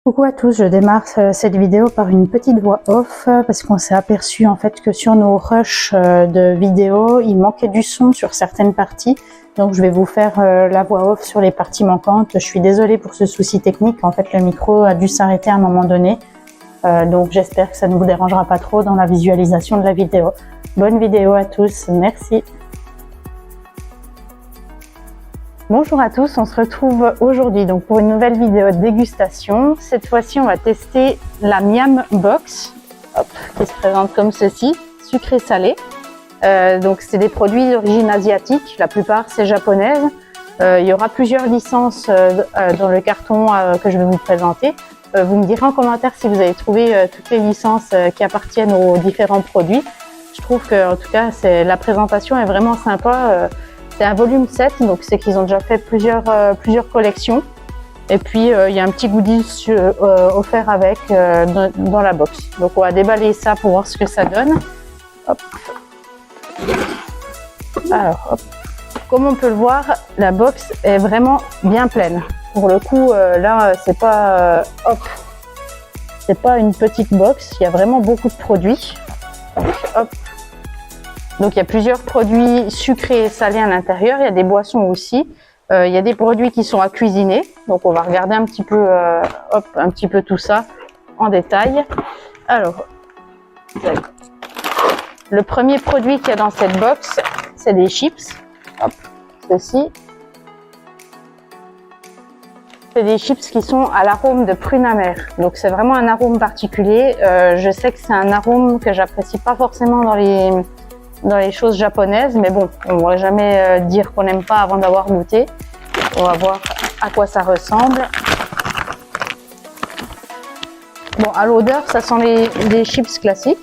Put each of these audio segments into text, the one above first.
Coucou à tous, je démarre cette vidéo par une petite voix off parce qu'on s'est aperçu en fait que sur nos rushs de vidéos, il manquait du son sur certaines parties. Donc je vais vous faire la voix off sur les parties manquantes. Je suis désolée pour ce souci technique, en fait le micro a dû s'arrêter à un moment donné. Donc j'espère que ça ne vous dérangera pas trop dans la visualisation de la vidéo. Bonne vidéo à tous, merci. Bonjour à tous, on se retrouve aujourd'hui donc pour une nouvelle vidéo de dégustation. Cette fois-ci, on va tester la Miam Box, qui se présente comme ceci, sucré-salé. Donc c'est des produits d'origine asiatique, la plupart c'est japonaise. Il y aura plusieurs licences dans le carton que je vais vous présenter. Vous me direz en commentaire si vous avez trouvé toutes les licences qui appartiennent aux différents produits. Je trouve que en tout cas la présentation est vraiment sympa. C'est un volume 7, donc c'est qu'ils ont déjà fait plusieurs collections. Et puis il y a un petit goodie offert avec dans la box. Donc on va déballer ça pour voir ce que ça donne. Hop. Alors, hop. Comme on peut le voir, la box est vraiment bien pleine. Pour le coup, là, c'est pas une petite box. Il y a vraiment beaucoup de produits. Hop. Donc il y a plusieurs produits sucrés et salés à l'intérieur, il y a des boissons aussi, il y a des produits qui sont à cuisiner, donc on va regarder un petit peu, un petit peu tout ça en détail. Alors, le premier produit qu'il y a dans cette box, c'est des chips. Hop, ceci. C'est des chips qui sont à l'arôme de prune amère, donc c'est vraiment un arôme particulier. Je sais que c'est un arôme que j'apprécie pas forcément dans les choses japonaises, mais bon, on ne va jamais dire qu'on n'aime pas avant d'avoir goûté. On va voir à quoi ça ressemble. Bon, à l'odeur, ça sent les chips classiques.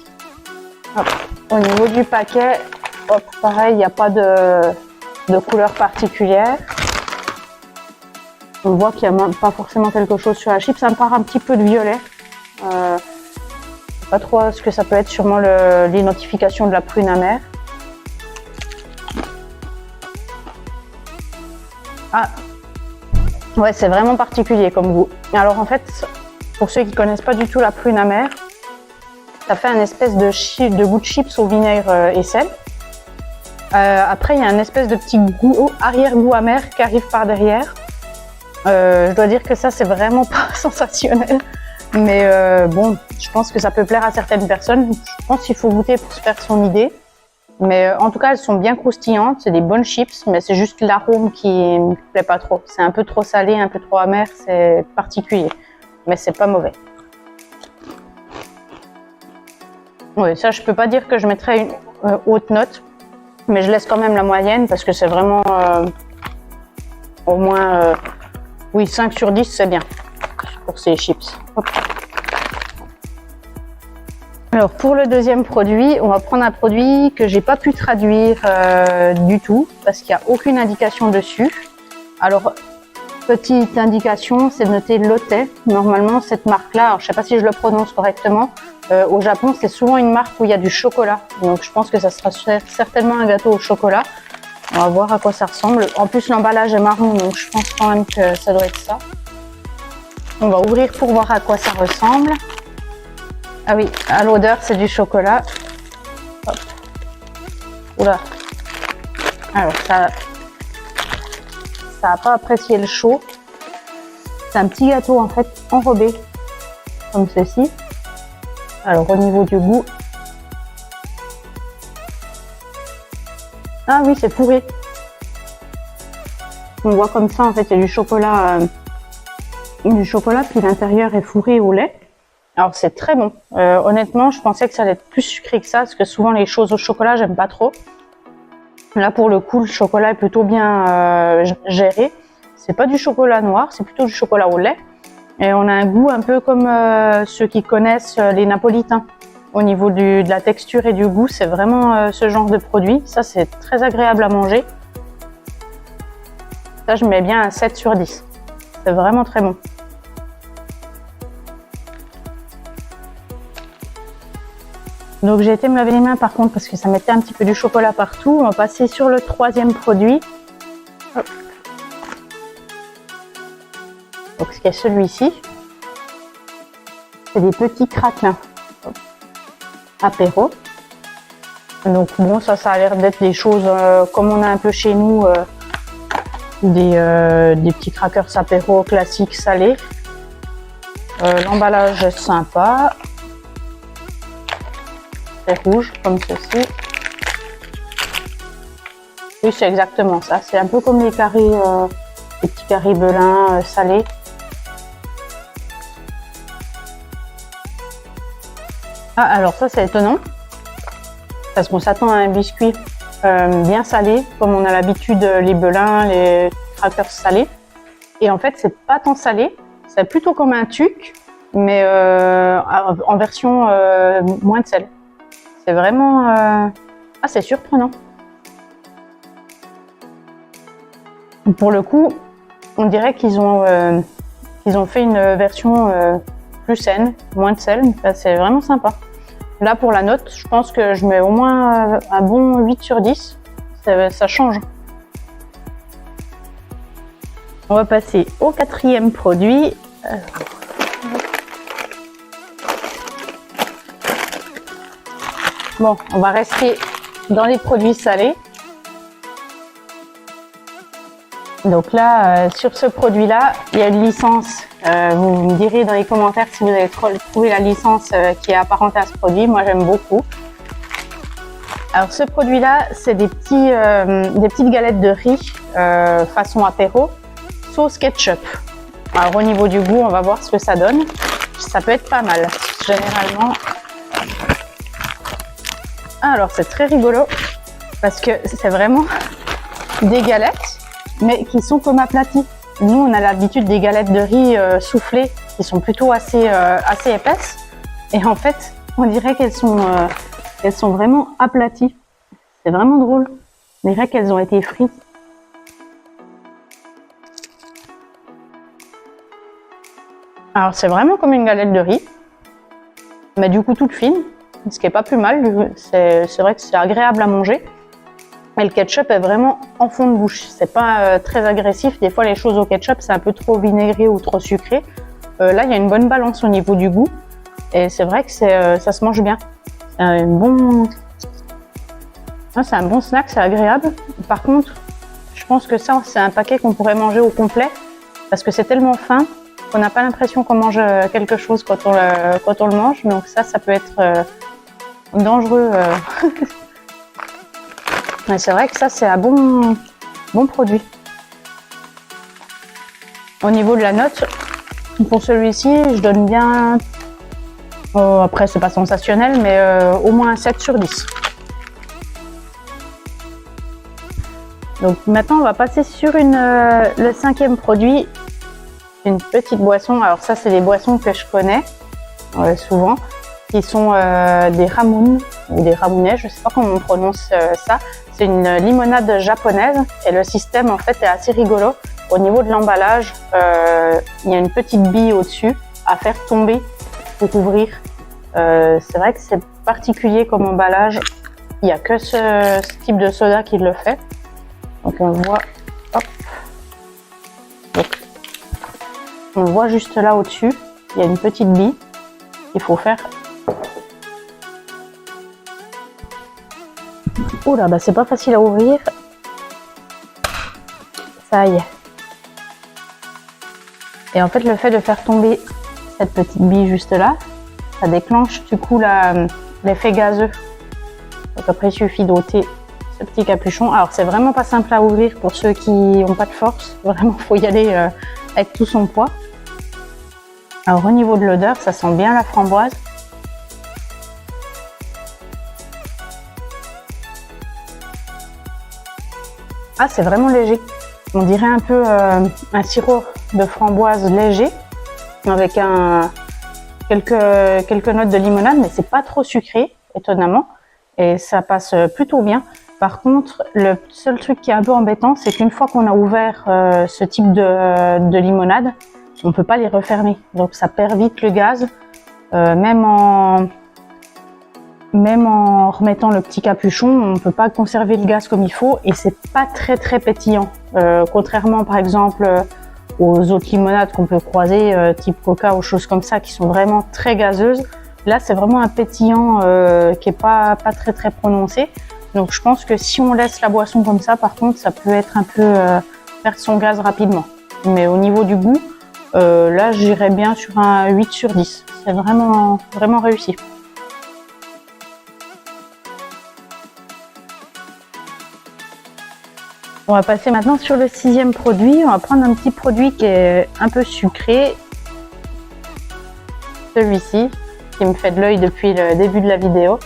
Hop. Au niveau du paquet, hop, pareil, il n'y a pas de couleur particulière. On voit qu'il n'y a pas forcément quelque chose sur la chip. Ça me part un petit peu de violet. Pas trop ce que ça peut être, sûrement les notifications de la prune amère. Ah, ouais, c'est vraiment particulier comme goût. Alors en fait, pour ceux qui ne connaissent pas du tout la prune amère, ça fait un espèce de goût de chips au vinaigre et sel. Après, il y a un espèce de petit goût, arrière-goût amer qui arrive par derrière. Je dois dire que ça, c'est vraiment pas sensationnel. Mais bon, je pense que ça peut plaire à certaines personnes. Je pense qu'il faut goûter pour se faire son idée. Mais en tout cas, elles sont bien croustillantes. C'est des bonnes chips, mais c'est juste l'arôme qui me plaît pas trop. C'est un peu trop salé, un peu trop amer. C'est particulier. Mais c'est pas mauvais. Oui, ça, je peux pas dire que je mettrais une haute note. Mais je laisse quand même la moyenne parce que c'est vraiment au moins oui, 5 sur 10, c'est bien pour ces chips. Hop. Alors pour le deuxième produit, on va prendre un produit que j'ai pas pu traduire du tout parce qu'il n'y a aucune indication dessus. Alors petite indication, c'est de noter Lotte. Normalement cette marque-là, alors je sais pas si je le prononce correctement, au Japon c'est souvent une marque où il y a du chocolat. Donc je pense que ça sera certainement un gâteau au chocolat. On va voir à quoi ça ressemble. En plus l'emballage est marron, donc je pense quand même que ça doit être ça. On va ouvrir pour voir à quoi ça ressemble. Ah oui, à l'odeur, c'est du chocolat. Hop. Oula. Alors, ça n'a pas apprécié le chaud. C'est un petit gâteau, en fait, enrobé, comme ceci. Alors, au niveau du goût. Ah oui, c'est fourré. On voit comme ça, en fait, il y a du chocolat, puis l'intérieur est fourré au lait. Alors c'est très bon. Honnêtement, je pensais que ça allait être plus sucré que ça, parce que souvent les choses au chocolat, j'aime pas trop. Là, pour le coup, le chocolat est plutôt bien géré. C'est pas du chocolat noir, c'est plutôt du chocolat au lait. Et on a un goût un peu comme ceux qui connaissent les napolitains. Au niveau de la texture et du goût, c'est vraiment ce genre de produit. Ça, c'est très agréable à manger. Ça, je mets bien un 7 sur 10. C'est vraiment très bon. Donc j'ai été me laver les mains par contre parce que ça mettait un petit peu du chocolat partout. On va passer sur le troisième produit. Hop. Donc c'est celui-ci. c'est des petits craquelins apéro. Donc bon, ça a l'air d'être des choses comme on a un peu chez nous, des petits crackers apéro classiques salés. L'emballage est sympa. C'est rouge comme ceci. Oui, c'est exactement ça. C'est un peu comme les carrés, les petits carrés Belin salés. Ah, alors ça c'est étonnant. Parce qu'on s'attend à un biscuit bien salé, comme on a l'habitude les Belin, les crackers salés. Et en fait, c'est pas tant salé. C'est plutôt comme un tuc, mais en version moins de sel. C'est vraiment assez surprenant. Pour le coup, on dirait qu'ils ont fait une version plus saine, moins de sel. C'est vraiment sympa. Là, pour la note, je pense que je mets au moins un bon 8 sur 10. Ça change. On va passer au quatrième produit. Bon, on va rester dans les produits salés. Donc là, sur ce produit-là, il y a une licence. Vous me direz dans les commentaires si vous avez trouvé la licence qui est apparentée à ce produit. Moi, j'aime beaucoup. Alors, ce produit-là, c'est des petites galettes de riz façon apéro, sauce ketchup. Alors, au niveau du goût, on va voir ce que ça donne. Ça peut être pas mal. Généralement. Alors, c'est très rigolo parce que c'est vraiment des galettes, mais qui sont comme aplaties. Nous, on a l'habitude des galettes de riz soufflées qui sont plutôt assez épaisses. Et en fait, on dirait qu'elles sont vraiment aplaties. C'est vraiment drôle. On dirait qu'elles ont été frites. Alors, c'est vraiment comme une galette de riz, mais du coup toute fine, ce qui est pas plus mal. C'est vrai que c'est agréable à manger. Et le ketchup est vraiment en fond de bouche. C'est pas très agressif. Des fois, les choses au ketchup, c'est un peu trop vinaigré ou trop sucré. Là, il y a une bonne balance au niveau du goût. Et c'est vrai que ça se mange bien. C'est un bon snack, c'est agréable. Par contre, je pense que ça, c'est un paquet qu'on pourrait manger au complet. Parce que c'est tellement fin qu'on n'a pas l'impression qu'on mange quelque chose quand on le mange. Donc ça peut être dangereux. Mais c'est vrai que ça, c'est un bon produit. Au niveau de la note, pour celui-ci, je donne bien... après, c'est pas sensationnel, mais au moins un 7 sur 10. Donc maintenant, on va passer sur le cinquième produit. Une petite boisson. Alors ça, c'est des boissons que je connais souvent, qui sont des ramounes ou des ramounais, je sais pas comment on prononce ça. C'est une limonade japonaise et le système en fait est assez rigolo. Au niveau de l'emballage, il y a une petite bille au-dessus à faire tomber pour ouvrir. C'est vrai que c'est particulier comme emballage. Il n'y a que ce type de soda qui le fait. Donc on voit, hop. Donc, on voit juste là au-dessus, il y a une petite bille. Il faut faire. Oh là, bah c'est pas facile à ouvrir. Ça y est. Et en fait, le fait de faire tomber cette petite bille juste là, ça déclenche du coup l'effet gazeux. Donc après, il suffit d'ôter ce petit capuchon. Alors, c'est vraiment pas simple à ouvrir pour ceux qui n'ont pas de force. Vraiment, il faut y aller avec tout son poids. Alors, au niveau de l'odeur, ça sent bien la framboise. Ah, c'est vraiment léger. On dirait un peu un sirop de framboise léger avec quelques notes de limonade, mais c'est pas trop sucré, étonnamment, et ça passe plutôt bien. Par contre, le seul truc qui est un peu embêtant, c'est qu'une fois qu'on a ouvert ce type de limonade, on peut pas les refermer, donc ça perd vite le gaz, même en remettant le petit capuchon, on ne peut pas conserver le gaz comme il faut et c'est pas très pétillant. Contrairement par exemple aux autres limonades qu'on peut croiser, type Coca ou choses comme ça, qui sont vraiment très gazeuses. Là, c'est vraiment un pétillant qui est pas très prononcé. Donc, je pense que si on laisse la boisson comme ça, par contre, ça peut être un peu perdre son gaz rapidement. Mais au niveau du goût, là, j'irais bien sur un 8 sur 10. C'est vraiment réussi. On va passer maintenant sur le 6e produit. On va prendre un petit produit qui est un peu sucré. Celui-ci, qui me fait de l'œil depuis le début de la vidéo.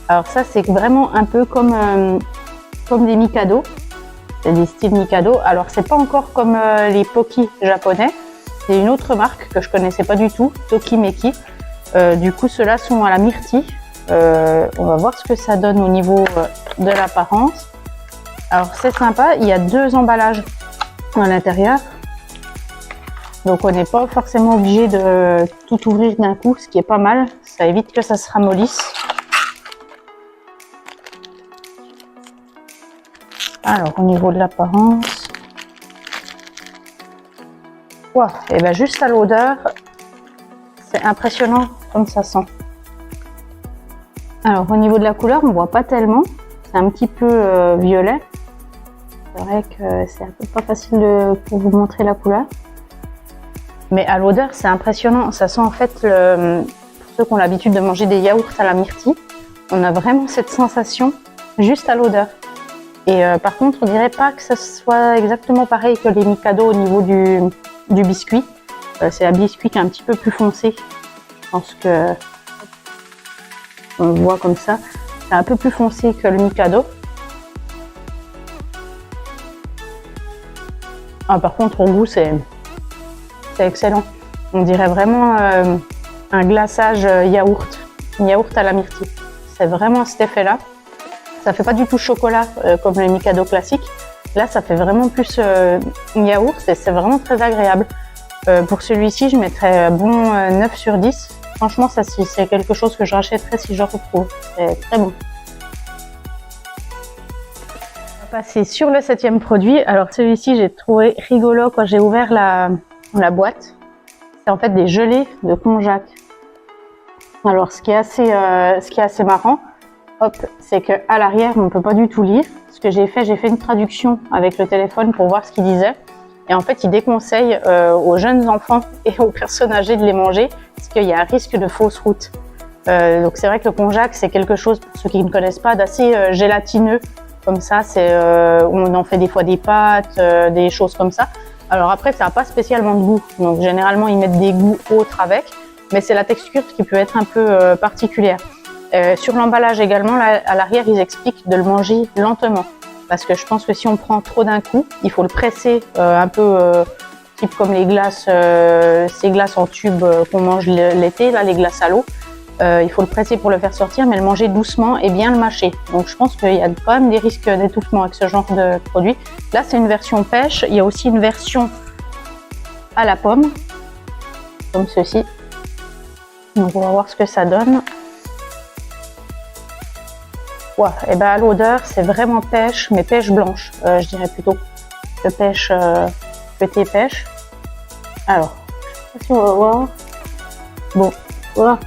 Alors ça, c'est vraiment un peu comme des Mikado. C'est des styles Mikado. Alors, c'est pas encore comme les Pocky japonais. C'est une autre marque que je connaissais pas du tout, Tokimeki. Du coup, ceux-là sont à la myrtille. On va voir ce que ça donne au niveau de l'apparence. Alors, c'est sympa. Il y a 2 emballages à l'intérieur. Donc, on n'est pas forcément obligé de tout ouvrir d'un coup, ce qui est pas mal. Ça évite que ça se ramollisse. Alors, au niveau de l'apparence, wow, et ben juste à l'odeur, c'est impressionnant comme ça sent. Alors, au niveau de la couleur, on voit pas tellement, c'est un petit peu violet. C'est vrai que c'est un peu pas facile pour vous montrer la couleur. Mais à l'odeur, c'est impressionnant. Ça sent en fait, pour ceux qui ont l'habitude de manger des yaourts à la myrtille, on a vraiment cette sensation juste à l'odeur. Et par contre, on dirait pas que ça soit exactement pareil que les Mikado au niveau du biscuit. C'est un biscuit qui est un petit peu plus foncé. Je pense que on voit comme ça. C'est un peu plus foncé que le Mikado. Ah, par contre, au goût, c'est excellent. On dirait vraiment un glaçage yaourt à la myrtille. C'est vraiment cet effet-là. Ça fait pas du tout chocolat comme le Mikado classique. Là, ça fait vraiment plus yaourt et c'est vraiment très agréable. Pour celui-ci, je mettrais bon 9 sur 10. Franchement, ça c'est quelque chose que je rachèterais si je retrouve. C'est très bon. On va passer sur le 7e produit. Alors celui-ci, j'ai trouvé rigolo quand j'ai ouvert la boîte. C'est en fait des gelées de konjac. Alors ce qui est assez marrant, hop, c'est qu'à l'arrière, on ne peut pas du tout lire. Ce que j'ai fait une traduction avec le téléphone pour voir ce qu'il disait. Et en fait, il déconseille aux jeunes enfants et aux personnes âgées de les manger parce qu'il y a un risque de fausse route. Donc c'est vrai que le konjac, c'est quelque chose, pour ceux qui ne connaissent pas, d'assez gélatineux. Comme ça, on en fait des fois des pâtes, des choses comme ça. Alors après, ça n'a pas spécialement de goût. Donc généralement, ils mettent des goûts autres avec. Mais c'est la texture qui peut être un peu particulière. Sur l'emballage également, là, à l'arrière, ils expliquent de le manger lentement. Parce que je pense que si on prend trop d'un coup, il faut le presser un peu type comme les glaces, ces glaces en tube qu'on mange l'été, là, les glaces à l'eau. Il faut le presser pour le faire sortir, mais le manger doucement et bien le mâcher. Donc je pense qu'il y a quand même des risques d'étouffement avec ce genre de produit. Là, c'est une version pêche. Il y a aussi une version à la pomme, comme ceci. Donc on va voir ce que ça donne. Ouais, et ben à l'odeur, c'est vraiment pêche, mais pêche blanche, je dirais plutôt que pêche, côté pêche. Alors, je sais pas si on va voir. Bon, voilà.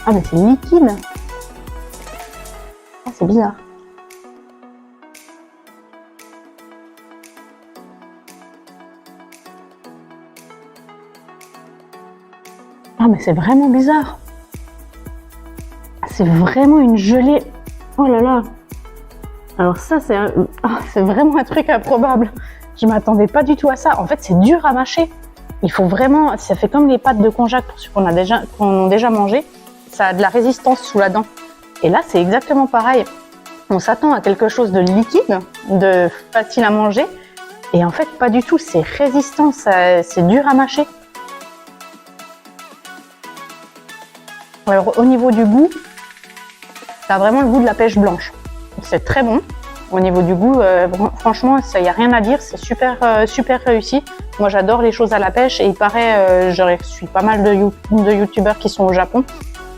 Ah, mais c'est liquide. Ah, c'est bizarre. Ah, mais c'est vraiment bizarre. C'est vraiment une gelée. Oh là là. Alors ça, c'est vraiment un truc improbable. Je m'attendais pas du tout à ça. En fait, c'est dur à mâcher. Il faut vraiment... Ça fait comme les pâtes de konjac pour ceux qu'on a déjà mangé. Ça a de la résistance sous la dent. Et là, c'est exactement pareil. On s'attend à quelque chose de liquide, de facile à manger. Et en fait, pas du tout. C'est résistant. C'est dur à mâcher. Alors, au niveau du goût, ça a vraiment le goût de la pêche blanche. C'est très bon. Au niveau du goût, franchement, il n'y a rien à dire. C'est super réussi. Moi, j'adore les choses à la pêche. Et il paraît, je suis pas mal de youtubeurs qui sont au Japon,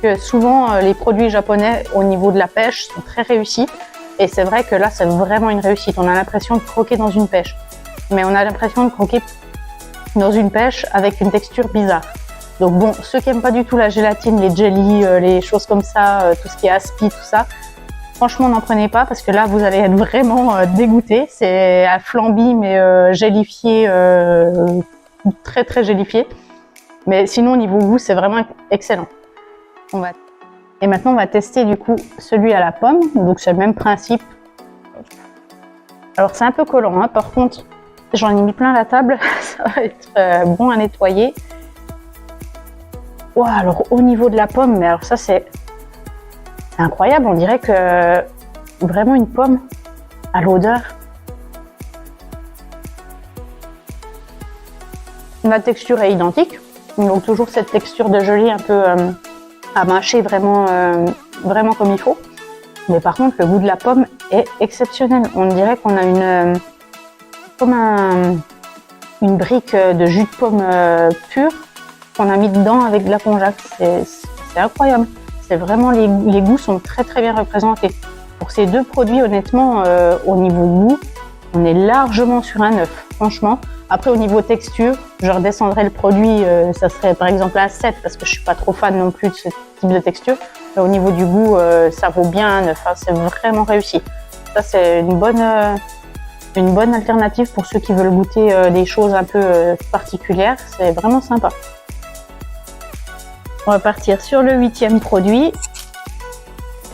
que souvent, les produits japonais, au niveau de la pêche, sont très réussis. Et c'est vrai que là, c'est vraiment une réussite. On a l'impression de croquer dans une pêche. Mais on a l'impression de croquer dans une pêche avec une texture bizarre. Donc bon, ceux qui n'aiment pas du tout la gélatine, les jellies, les choses comme ça, tout ce qui est aspi, tout ça, franchement n'en prenez pas parce que là vous allez être vraiment dégoûté. C'est à flambi mais gélifié, très très gélifié. Mais sinon au niveau goût c'est vraiment excellent. Et maintenant on va tester du coup celui à la pomme, donc c'est le même principe. Alors c'est un peu collant, hein. Par contre j'en ai mis plein la table, ça va être bon à nettoyer. Wow, alors au niveau de la pomme, mais alors ça c'est incroyable, on dirait que vraiment une pomme à l'odeur. La texture est identique, donc toujours cette texture de gelée un peu à mâcher vraiment, vraiment comme il faut. Mais par contre le goût de la pomme est exceptionnel, on dirait qu'on a une brique de jus de pomme pur qu'on a mis dedans avec de la konjac. C'est incroyable. C'est vraiment les goûts sont très très bien représentés. Pour ces deux produits, honnêtement, au niveau goût, on est largement sur un 9, franchement. Après, au niveau texture, je redescendrai le produit, ça serait par exemple un 7 parce que je suis pas trop fan non plus de ce type de texture. Mais au niveau du goût, ça vaut bien un 9, hein, c'est vraiment réussi. Ça, c'est une bonne alternative pour ceux qui veulent goûter des choses un peu particulières. C'est vraiment sympa. On va partir sur le 8e produit.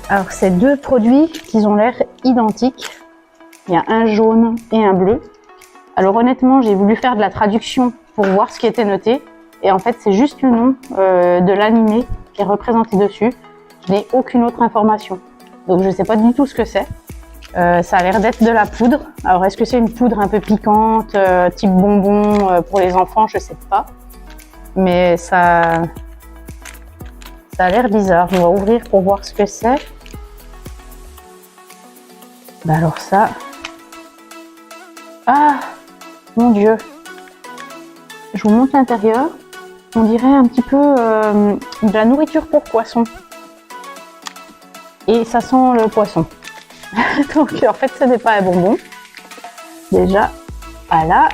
Alors, c'est deux produits qui ont l'air identiques. Il y a un jaune et un bleu. Alors, honnêtement, j'ai voulu faire de la traduction pour voir ce qui était noté. Et en fait, c'est juste le nom de l'animé qui est représenté dessus. Je n'ai aucune autre information. Donc, je ne sais pas du tout ce que c'est. Ça a l'air d'être de la poudre. Alors, est-ce que c'est une poudre un peu piquante, type bonbon pour les enfants? Je ne sais pas. Mais ça a l'air bizarre. On va ouvrir pour voir ce que c'est. Ben alors ça... Ah, mon Dieu. Je vous montre l'intérieur. On dirait un petit peu de la nourriture pour poisson. Et ça sent le poisson. Donc en fait, ce n'est pas un bonbon. Déjà, voilà.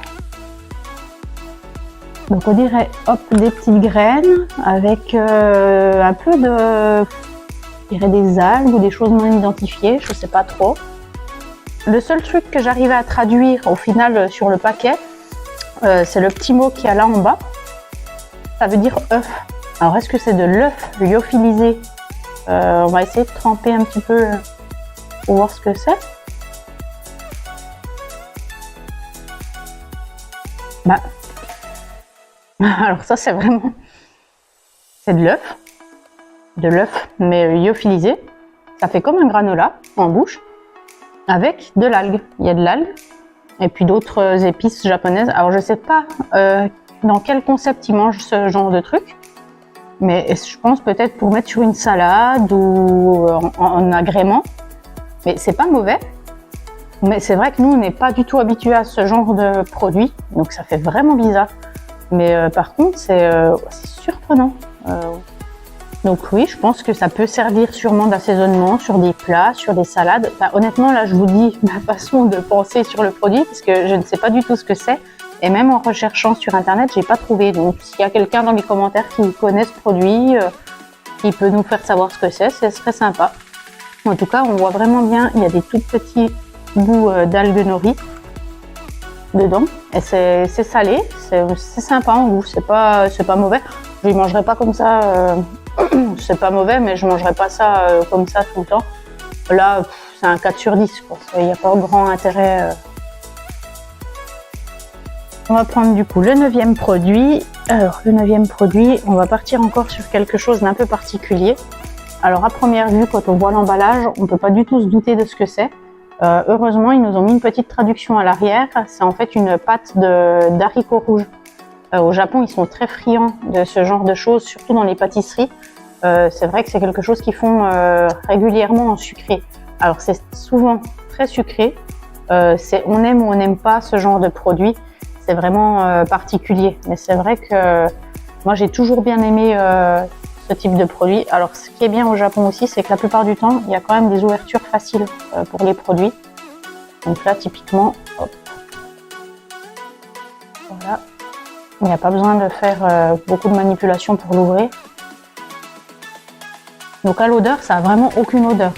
Donc on dirait, hop, des petites graines avec un peu de, je dirais des algues ou des choses non identifiées, je ne sais pas trop. Le seul truc que j'arrivais à traduire au final sur le paquet, c'est le petit mot qu'il y a là en bas. Ça veut dire œuf. Alors est-ce que c'est de l'œuf lyophilisé? On va essayer de tremper un petit peu pour voir ce que c'est. Bah. Alors ça c'est vraiment, c'est de l'œuf mais lyophilisé. Ça fait comme un granola en bouche avec de l'algue. Il y a de l'algue et puis d'autres épices japonaises. Alors je sais pas dans quel concept ils mangent ce genre de truc, mais je pense peut-être pour mettre sur une salade ou en agrément. Mais c'est pas mauvais. Mais c'est vrai que nous on n'est pas du tout habitués à ce genre de produit, donc ça fait vraiment bizarre. Mais par contre, c'est surprenant. Donc oui, je pense que ça peut servir sûrement d'assaisonnement sur des plats, sur des salades. Enfin, honnêtement, là, je vous dis ma façon de penser sur le produit, parce que je ne sais pas du tout ce que c'est. Et même en recherchant sur Internet, j'ai pas trouvé. Donc, s'il y a quelqu'un dans les commentaires qui connaît ce produit, qui peut nous faire savoir ce que c'est, ce serait sympa. En tout cas, on voit vraiment bien, il y a des tout petits bouts d'algues nori dedans. Et c'est salé, c'est sympa en goût, c'est pas mauvais. Je ne mangerai pas comme ça, c'est pas mauvais, mais je mangerai pas ça comme ça tout le temps. Là, c'est un 4 sur 10, quoi. Il n'y a pas grand intérêt. On va prendre du coup le 9e produit. Alors, le 9e produit, on va partir encore sur quelque chose d'un peu particulier. Alors, à première vue, quand on voit l'emballage, on ne peut pas du tout se douter de ce que c'est. Heureusement, ils nous ont mis une petite traduction à l'arrière. C'est en fait une pâte d'haricots rouges. Au Japon, ils sont très friands de ce genre de choses, surtout dans les pâtisseries. C'est vrai que c'est quelque chose qu'ils font régulièrement en sucré. Alors, c'est souvent très sucré. On aime ou on n'aime pas ce genre de produit. C'est vraiment particulier. Mais c'est vrai que moi, j'ai toujours bien aimé ce type de produit. Alors, ce qui est bien au Japon aussi, c'est que la plupart du temps, il y a quand même des ouvertures faciles pour les produits. Donc là, typiquement, hop. Voilà. Il n'y a pas besoin de faire beaucoup de manipulation pour l'ouvrir. Donc à l'odeur, ça a vraiment aucune odeur.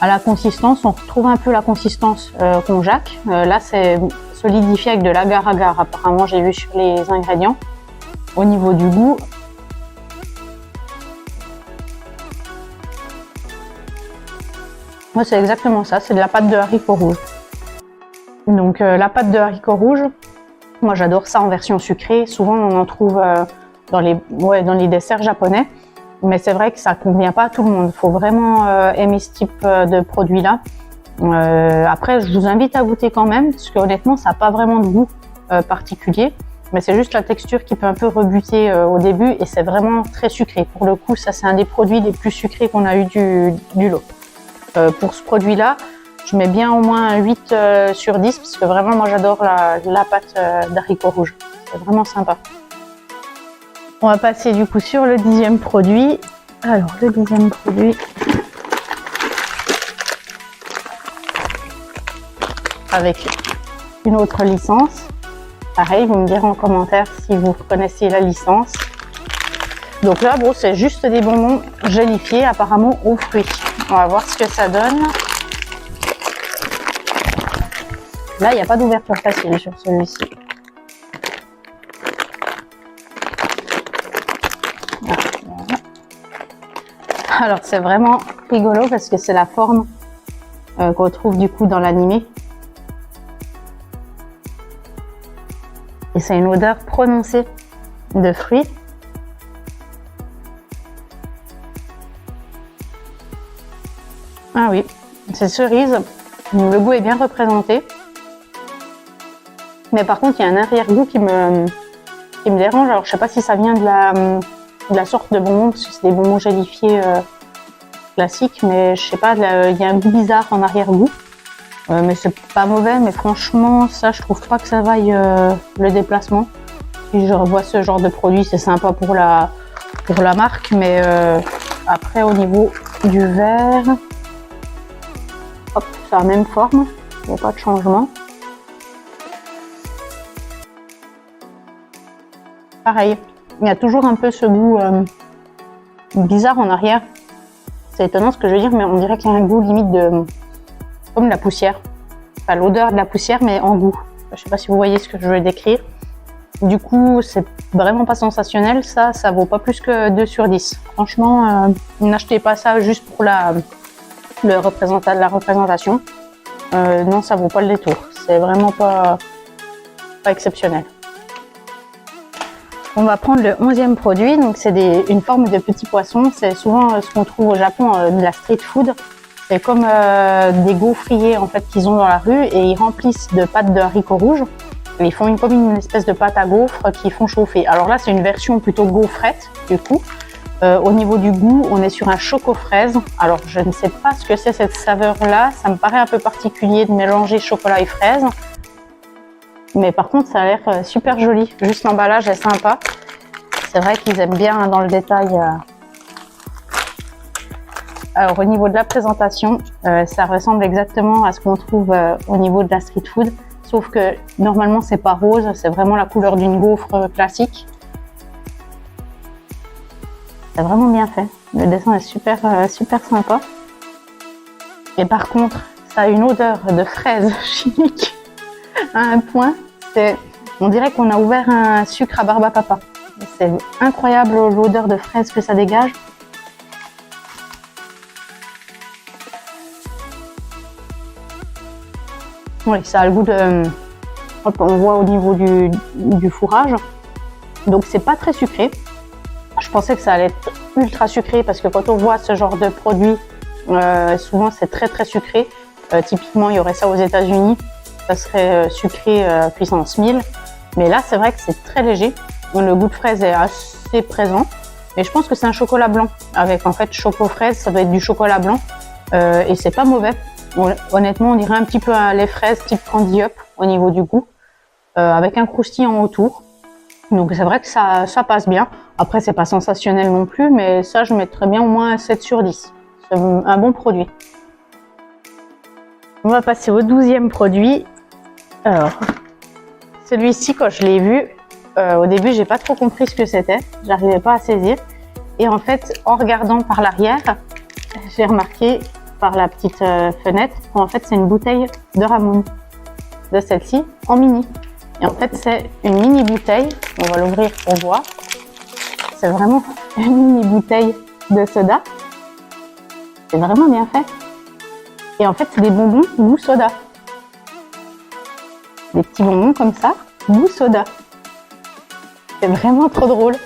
À la consistance, on retrouve un peu la consistance konjac. Là, c'est solidifié avec de l'agar-agar. Apparemment, j'ai vu sur les ingrédients. Au niveau du goût, moi, c'est exactement ça. C'est de la pâte de haricots rouges. Donc la pâte de haricots rouges, moi j'adore ça en version sucrée. Souvent, on en trouve dans les desserts japonais. Mais c'est vrai que ça ne convient pas à tout le monde. Il faut vraiment aimer ce type de produit-là. Après, je vous invite à goûter quand même, parce que honnêtement, ça n'a pas vraiment de goût particulier. Mais c'est juste la texture qui peut un peu rebuter au début, et c'est vraiment très sucré. Pour le coup, ça c'est un des produits les plus sucrés qu'on a eu du lot. Pour ce produit-là, je mets bien au moins 8 sur 10, parce que vraiment, moi j'adore la pâte d'haricots rouges. C'est vraiment sympa. On va passer du coup sur le 10e produit. Alors, le 10e produit. Avec une autre licence. Pareil, vous me direz en commentaire si vous reconnaissez la licence. Donc là, bon, c'est juste des bonbons gélifiés, apparemment aux fruits. On va voir ce que ça donne. Là, il n'y a pas d'ouverture facile sur celui-ci. Alors c'est vraiment rigolo parce que c'est la forme qu'on trouve du coup dans l'animé. Et c'est une odeur prononcée de fruits. Ah oui, c'est cerise. Le goût est bien représenté. Mais par contre, il y a un arrière-goût qui me dérange. Alors je sais pas si ça vient de la sorte de bonbons, parce que c'est des bonbons gélifiés classiques, mais je sais pas, il y a un goût bizarre en arrière-goût. Mais c'est pas mauvais, mais franchement, ça, je trouve pas que ça vaille le déplacement. Si je revois ce genre de produit, c'est sympa pour la marque, mais après, au niveau du verre, hop, c'est la même forme, il n'y a pas de changement. Pareil, il y a toujours un peu ce goût bizarre en arrière. C'est étonnant ce que je veux dire, mais on dirait qu'il y a un goût limite comme de la poussière. Enfin, l'odeur de la poussière, mais en goût. Je ne sais pas si vous voyez ce que je veux décrire. Du coup, c'est vraiment pas sensationnel. Ça vaut pas plus que 2 sur 10. Franchement, n'achetez pas ça juste pour la représentation. Non, ça vaut pas le détour. C'est vraiment pas exceptionnel. On va prendre le 11e produit, donc c'est une forme de petit poisson. C'est souvent ce qu'on trouve au Japon, de la street food. C'est comme des gaufriers en fait qu'ils ont dans la rue, et ils remplissent de pâte de haricots rouges. Et ils font comme une espèce de pâte à gaufres qu'ils font chauffer. Alors là, c'est une version plutôt gaufrette du coup. Au niveau du goût, on est sur un choco-fraise. Alors je ne sais pas ce que c'est cette saveur-là. Ça me paraît un peu particulier de mélanger chocolat et fraise. Mais par contre, ça a l'air super joli. Juste l'emballage est sympa. C'est vrai qu'ils aiment bien dans le détail. Alors au niveau de la présentation, ça ressemble exactement à ce qu'on trouve au niveau de la street food. Sauf que normalement, c'est pas rose. C'est vraiment la couleur d'une gaufre classique. C'est vraiment bien fait. Le dessin est super sympa. Et par contre, ça a une odeur de fraise chimique. À un point, on dirait qu'on a ouvert un sucre à barbe à papa. C'est incroyable l'odeur de fraise que ça dégage. Oui, ça a le goût de... Hop, on voit au niveau du fourrage. Donc c'est pas très sucré. Je pensais que ça allait être ultra sucré parce que quand on voit ce genre de produit, souvent c'est très sucré. Typiquement, il y aurait ça aux États-Unis. Ça serait sucré puissance 1000. Mais là, c'est vrai que c'est très léger. Le goût de fraise est assez présent. Mais je pense que c'est un chocolat blanc. Avec en fait choco-fraise, ça doit être du chocolat blanc. Et c'est pas mauvais. Honnêtement, on dirait un petit peu les fraises type Candy Up au niveau du goût. Avec un croustillant autour. Donc c'est vrai que ça passe bien. Après, c'est pas sensationnel non plus. Mais ça, je mettrais bien au moins 7 sur 10. C'est un bon produit. On va passer au 12e produit. Alors, celui-ci, quand je l'ai vu, au début, j'ai pas trop compris ce que c'était. J'arrivais pas à saisir. Et en fait, en regardant par l'arrière, j'ai remarqué par la petite fenêtre qu'en fait, c'est une bouteille de Ramune, de celle-ci, en mini. Et en fait, c'est une mini bouteille. On va l'ouvrir pour voir. C'est vraiment une mini bouteille de soda. C'est vraiment bien fait. Et en fait, c'est des bonbons goût soda. Des petits bonbons comme ça, goût soda. C'est vraiment trop drôle.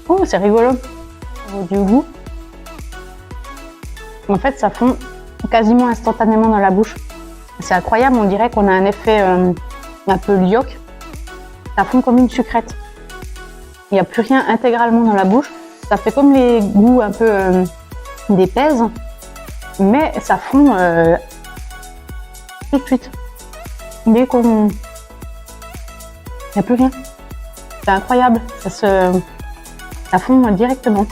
Oh, c'est rigolo. Au niveau du goût. En fait, ça fond quasiment instantanément dans la bouche. C'est incroyable, on dirait qu'on a un effet un peu lioc. Ça fond comme une sucrète. Il n'y a plus rien intégralement dans la bouche. Ça fait comme les goûts un peu des pèses, mais ça fond tout de suite. Dès qu'on... Il n'y a plus rien. C'est incroyable. Ça fond directement.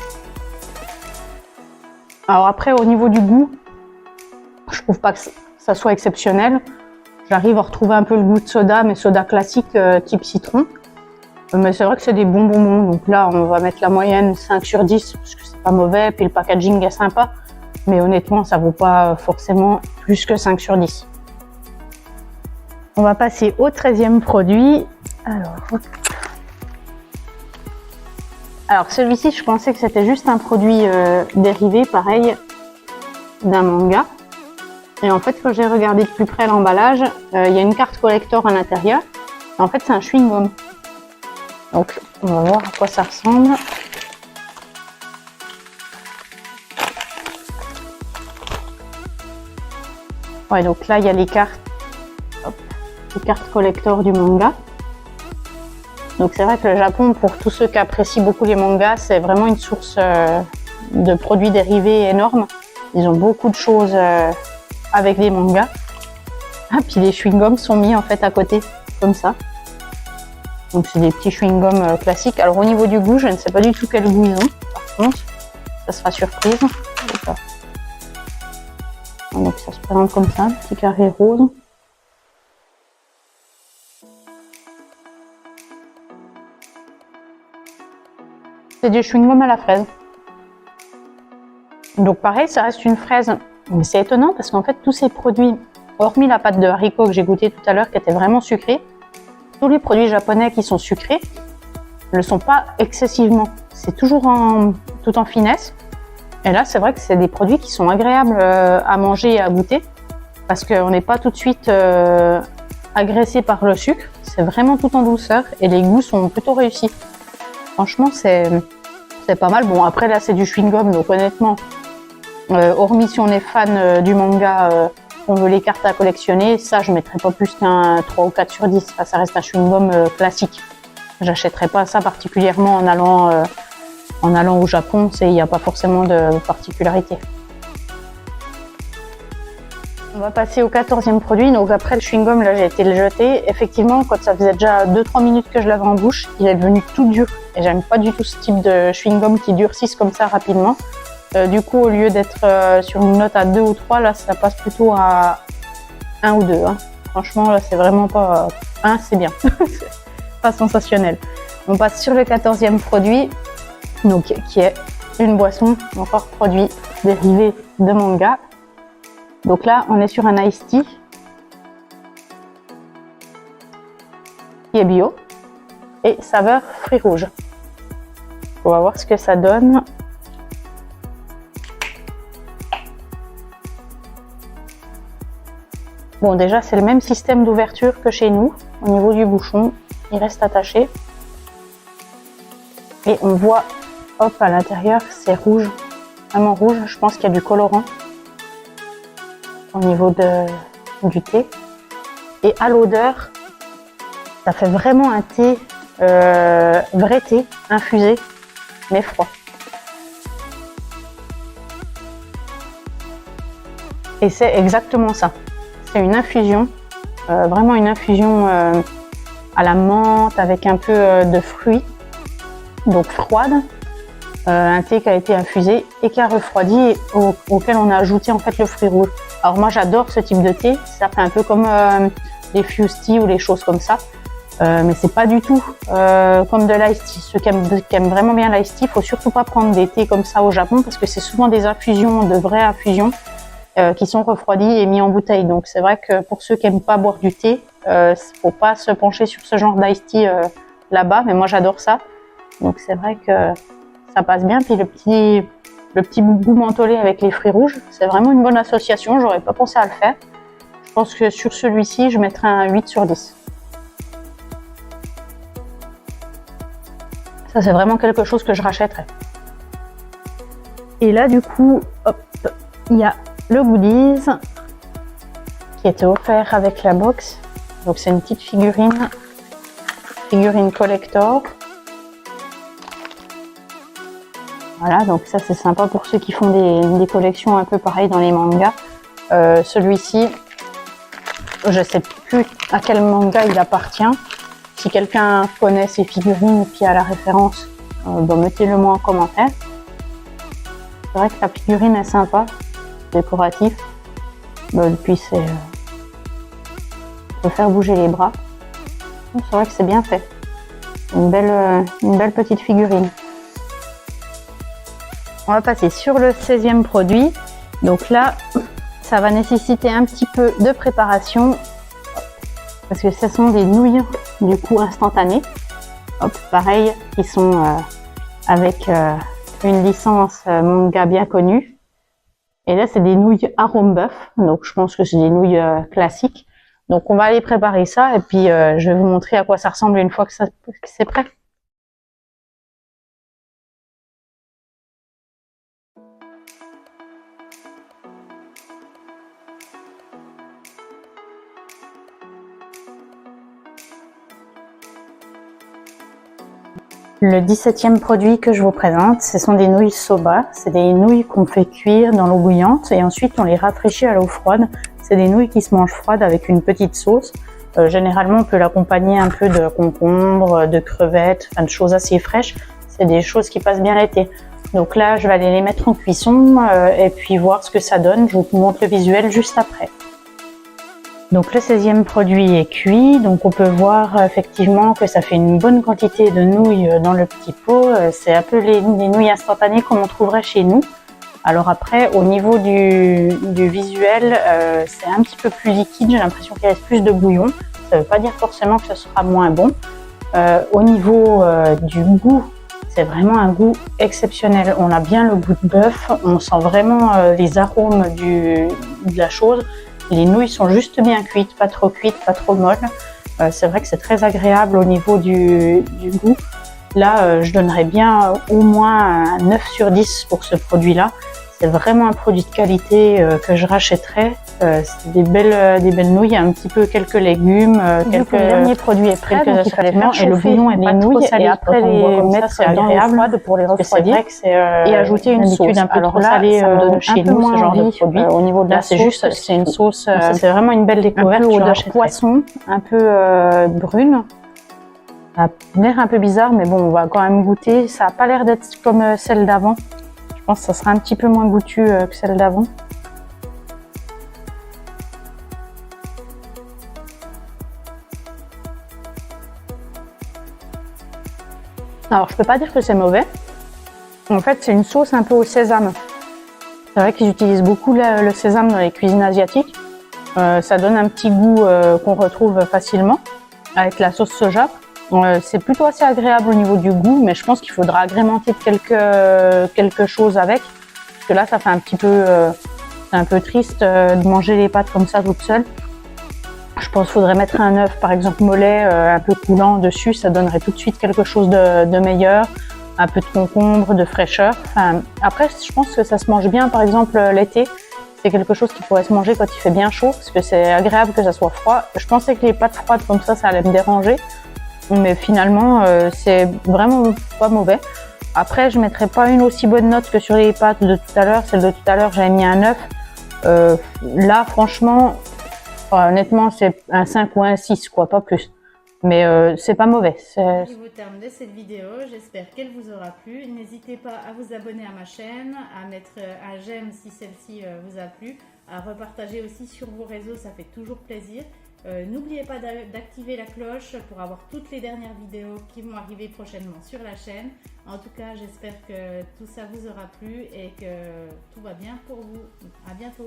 Alors après, au niveau du goût, je trouve pas que ça soit exceptionnel. J'arrive à retrouver un peu le goût de soda, mais soda classique type citron. Mais c'est vrai que c'est des bons bonbons. Donc là, on va mettre la moyenne 5 sur 10 parce que c'est pas mauvais. Puis le packaging est sympa. Mais honnêtement, ça vaut pas forcément plus que 5 sur 10. On va passer au 13e produit. Alors celui-ci, je pensais que c'était juste un produit dérivé, pareil, d'un manga. Et en fait, quand j'ai regardé de plus près l'emballage, il y a une carte collector à l'intérieur. En fait, c'est un chewing-gum. Donc, on va voir à quoi ça ressemble. Ouais, donc là, il y a les cartes, les cartes collector du manga. Donc, c'est vrai que le Japon, pour tous ceux qui apprécient beaucoup les mangas, c'est vraiment une source de produits dérivés énorme. Ils ont beaucoup de choses avec des mangas. Ah, puis les chewing-gums sont mis en fait à côté, comme ça. Donc c'est des petits chewing-gums classiques. Alors au niveau du goût, je ne sais pas du tout quel goût ils ont. Par contre, ça sera surprise. Donc ça se présente comme ça, petit carré rose. C'est du chewing-gum à la fraise. Donc pareil, ça reste une fraise. Mais c'est étonnant parce qu'en fait, tous ces produits, hormis la pâte de haricot que j'ai goûté tout à l'heure, qui était vraiment sucrée, tous les produits japonais qui sont sucrés ne le sont pas excessivement. C'est toujours tout en finesse. Et là, c'est vrai que c'est des produits qui sont agréables à manger et à goûter parce qu'on n'est pas tout de suite agressé par le sucre. C'est vraiment tout en douceur et les goûts sont plutôt réussis. Franchement, c'est pas mal. Bon, après là, c'est du chewing-gum, donc honnêtement, hormis si on est fan du manga, on veut les cartes à collectionner, ça je mettrais pas plus qu'un 3 ou 4 sur 10. Enfin, ça reste un chewing-gum classique. J'achèterais pas ça particulièrement en allant au Japon, il n'y a pas forcément de particularité. On va passer au 14e produit. Donc après le chewing-gum, là j'ai été le jeter. Effectivement, quand ça faisait déjà 2-3 minutes que je l'avais en bouche, il est devenu tout dur. Et j'aime pas du tout ce type de chewing-gum qui durcissent comme ça rapidement. Du coup, au lieu d'être sur une note à 2 ou 3, là ça passe plutôt à 1 ou 2. Hein. Franchement, là c'est vraiment pas... 1, c'est bien. C'est pas sensationnel. On passe sur le 14e produit, donc, qui est une boisson, encore produit dérivé de manga. Donc là, on est sur un iced tea qui est bio et saveur fruits rouges. On va voir ce que ça donne. Bon, déjà, c'est le même système d'ouverture que chez nous. Au niveau du bouchon, il reste attaché. Et on voit, hop, à l'intérieur, c'est rouge, vraiment rouge. Je pense qu'il y a du colorant au niveau du thé. Et à l'odeur, ça fait vraiment un thé, vrai thé, infusé, mais froid. Et c'est exactement ça. C'est une infusion, vraiment une infusion à la menthe avec un peu de fruits, donc froide. Un thé qui a été infusé et qui a refroidi et auquel on a ajouté en fait le fruit rouge. Alors moi j'adore ce type de thé, ça fait un peu comme les Fuse Tea ou les choses comme ça. Mais c'est pas du tout comme de l'ice tea. Ceux qui aiment vraiment bien l'ice tea, il faut surtout pas prendre des thés comme ça au Japon parce que c'est souvent des infusions, de vraies infusions qui sont refroidies et mis en bouteille. Donc c'est vrai que pour ceux qui aiment pas boire du thé, faut pas se pencher sur ce genre d'ice tea là-bas. Mais moi j'adore ça. Donc c'est vrai que ça passe bien. Puis le petit goût mentholé avec les fruits rouges, c'est vraiment une bonne association. J'aurais pas pensé à le faire. Je pense que sur celui-ci, je mettrai un 8 sur 10. Ça, c'est vraiment quelque chose que je rachèterais. Et là, du coup, hop, il y a le goodies qui était offert avec la box. Donc, c'est une petite figurine collector. Voilà, donc ça, c'est sympa pour ceux qui font des collections un peu pareilles dans les mangas. Celui-ci, je sais plus à quel manga il appartient. Si quelqu'un connaît ces figurines et qui a la référence, mettez-le moi en commentaire. C'est vrai que la figurine est sympa, décoratif. Puis c'est, peut faire bouger les bras. C'est vrai que c'est bien fait. Une belle petite figurine. On va passer sur le 16e produit. Donc là, ça va nécessiter un petit peu de préparation. Parce que ce sont des nouilles du coup instantanées. Hop, pareil, qui sont avec une licence manga bien connue. Et là, c'est des nouilles arôme bœuf. Donc, je pense que c'est des nouilles classiques. Donc, on va aller préparer ça et puis je vais vous montrer à quoi ça ressemble une fois que c'est prêt. Le 17e produit que je vous présente, ce sont des nouilles soba. C'est des nouilles qu'on fait cuire dans l'eau bouillante et ensuite on les rafraîchit à l'eau froide. C'est des nouilles qui se mangent froides avec une petite sauce. Généralement, on peut l'accompagner un peu de concombre, de crevettes, enfin de choses assez fraîches. C'est des choses qui passent bien l'été. Donc là, je vais aller les mettre en cuisson et puis voir ce que ça donne. Je vous montre le visuel juste après. Donc le 16e produit est cuit, donc on peut voir effectivement que ça fait une bonne quantité de nouilles dans le petit pot. C'est un peu les nouilles instantanées comme on trouverait chez nous. Alors après, au niveau du visuel, c'est un petit peu plus liquide, j'ai l'impression qu'il reste plus de bouillon. Ça ne veut pas dire forcément que ce sera moins bon. Au niveau du goût, c'est vraiment un goût exceptionnel. On a bien le goût de bœuf, on sent vraiment les arômes de la chose. Les nouilles sont juste bien cuites, pas trop molles. C'est vrai que c'est très agréable au niveau du goût. Là, je donnerais bien au moins un 9 sur 10 pour ce produit-là. C'est vraiment un produit de qualité que je rachèterais. C'est des belles nouilles, un petit peu quelques légumes, le dernier produit est prêt, donc il fallait faire chauffer et le bouillon est pas trop salé. Et après les mettre c'est agréable pour les refroidir et ajouter une sauce un peu trop salée chez nous ce genre de produit. Au niveau de la sauce, c'est une sauce, c'est vraiment une belle découverte. Un peu odeur poisson, un peu brune. Ça a l'air un peu bizarre, mais bon, on va quand même goûter. Ça n'a pas l'air d'être comme celle d'avant. Je pense que ça sera un petit peu moins goûtu que celle d'avant. Alors, je peux pas dire que c'est mauvais. En fait, c'est une sauce un peu au sésame. C'est vrai qu'ils utilisent beaucoup le sésame dans les cuisines asiatiques. Ça donne un petit goût qu'on retrouve facilement avec la sauce soja. C'est plutôt assez agréable au niveau du goût, mais je pense qu'il faudra agrémenter de quelque chose avec. Parce que là, ça fait un petit peu, c'est un peu triste de manger les pâtes comme ça toute seule. Je pense qu'il faudrait mettre un œuf, par exemple mollet, un peu coulant dessus. Ça donnerait tout de suite quelque chose de meilleur. Un peu de concombre, de fraîcheur. Enfin, après, je pense que ça se mange bien, par exemple, l'été. C'est quelque chose qui pourrait se manger quand il fait bien chaud, parce que c'est agréable que ça soit froid. Je pensais que les pâtes froides comme ça allait me déranger. Mais finalement, c'est vraiment pas mauvais. Après, je mettrais pas une aussi bonne note que sur les pâtes de tout à l'heure. Celle de tout à l'heure, j'avais mis un 9. Là, franchement, honnêtement, c'est un 5 ou un 6, quoi, pas plus. Mais c'est pas mauvais. Arrive au terme de cette vidéo, j'espère qu'elle vous aura plu. N'hésitez pas à vous abonner à ma chaîne, à mettre un j'aime si celle-ci vous a plu, à repartager aussi sur vos réseaux, ça fait toujours plaisir. N'oubliez pas d'activer la cloche pour avoir toutes les dernières vidéos qui vont arriver prochainement sur la chaîne. En tout cas, j'espère que tout ça vous aura plu et que tout va bien pour vous. À bientôt.